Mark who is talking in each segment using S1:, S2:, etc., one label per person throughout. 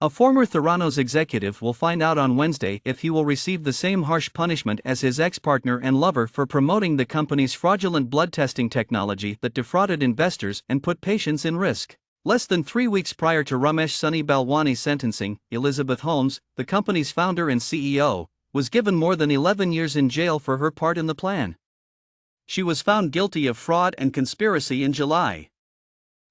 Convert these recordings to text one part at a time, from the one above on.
S1: A former Theranos executive will find out on Wednesday if he will receive the same harsh punishment as his ex-partner and lover for promoting the company's fraudulent blood testing technology that defrauded investors and put patients in risk. Less than 3 weeks prior to Ramesh Sunny Balwani's sentencing, Elizabeth Holmes, the company's founder and CEO, was given more than 11 years in jail for her part in the plan. She was found guilty of fraud and conspiracy in July.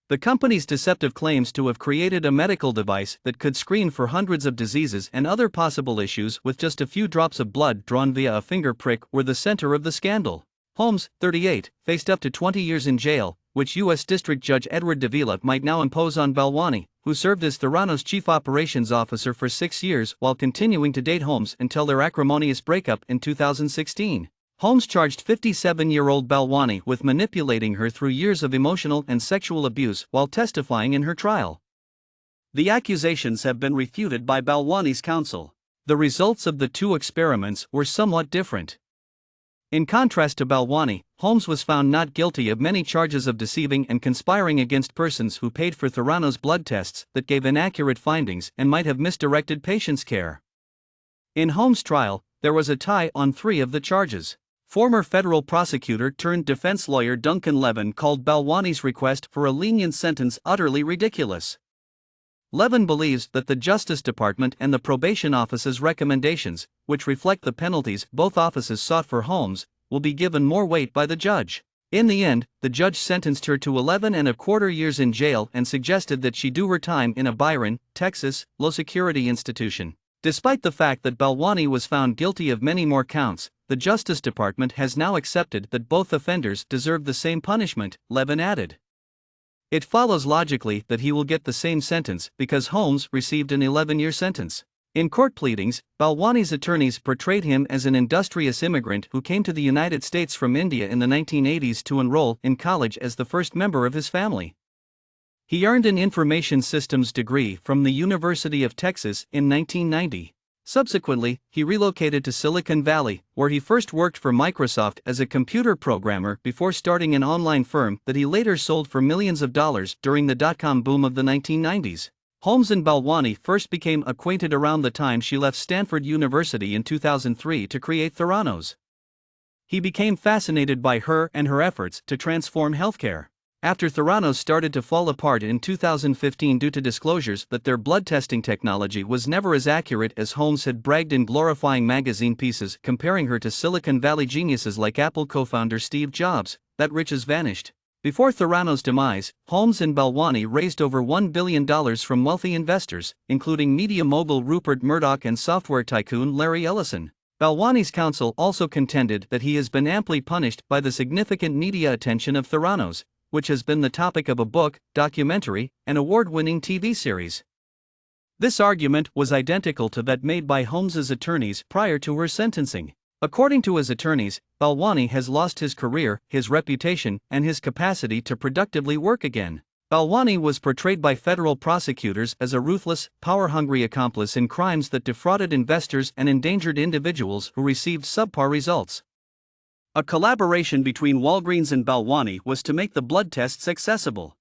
S1: The company's deceptive claims to have created a medical device that could screen for hundreds of diseases and other possible issues with just a few drops of blood drawn via a finger prick were the center of the scandal. Holmes, 38, faced up to 20 years in jail, which U.S. District Judge Edward Davila might now impose on Balwani, who served as Theranos' chief operations officer for 6 years while continuing to date Holmes until their acrimonious breakup in 2016. Holmes charged 57-year-old Balwani with manipulating her through years of emotional and sexual abuse while testifying in her trial. The accusations have been refuted by Balwani's counsel. The results of the two experiments were somewhat different. In contrast to Balwani, Holmes was found not guilty of many charges of deceiving and conspiring against persons who paid for Theranos blood tests that gave inaccurate findings and might have misdirected patients' care. In Holmes' trial, there was a tie on 3 of the charges. Former federal prosecutor turned defense lawyer Duncan Levin called Balwani's request for a lenient sentence utterly ridiculous. Levin believes that the Justice Department and the Probation Office's recommendations, which reflect the penalties both offices sought for Holmes, will be given more weight by the judge. In the end, the judge sentenced her to 11.25 years in jail and suggested that she do her time in a Byron, Texas, low-security institution. Despite the fact that Balwani was found guilty of many more counts, the Justice Department has now accepted that both offenders deserve the same punishment, Levin added. It follows logically that he will get the same sentence because Holmes received an 11-year sentence. In court pleadings, Balwani's attorneys portrayed him as an industrious immigrant who came to the United States from India in the 1980s to enroll in college as the first member of his family. He earned an information systems degree from the University of Texas in 1990. Subsequently, he relocated to Silicon Valley, where he first worked for Microsoft as a computer programmer before starting an online firm that he later sold for millions of dollars during the dot-com boom of the 1990s. Holmes and Balwani first became acquainted around the time she left Stanford University in 2003 to create Theranos. He became fascinated by her and her efforts to transform healthcare. After Theranos started to fall apart in 2015 due to disclosures that their blood testing technology was never as accurate as Holmes had bragged in glorifying magazine pieces comparing her to Silicon Valley geniuses like Apple co-founder Steve Jobs, that riches vanished. Before Theranos' demise, Holmes and Balwani raised over $1 billion from wealthy investors, including media mogul Rupert Murdoch and software tycoon Larry Ellison. Balwani's counsel also contended that he has been amply punished by the significant media attention of Theranos, which has been the topic of a book, documentary, and award-winning TV series. This argument was identical to that made by Holmes's attorneys prior to her sentencing. According to his attorneys, Balwani has lost his career, his reputation, and his capacity to productively work again. Balwani was portrayed by federal prosecutors as a ruthless, power-hungry accomplice in crimes that defrauded investors and endangered individuals who received subpar results. A collaboration between Walgreens and Balwani was to make the blood tests accessible.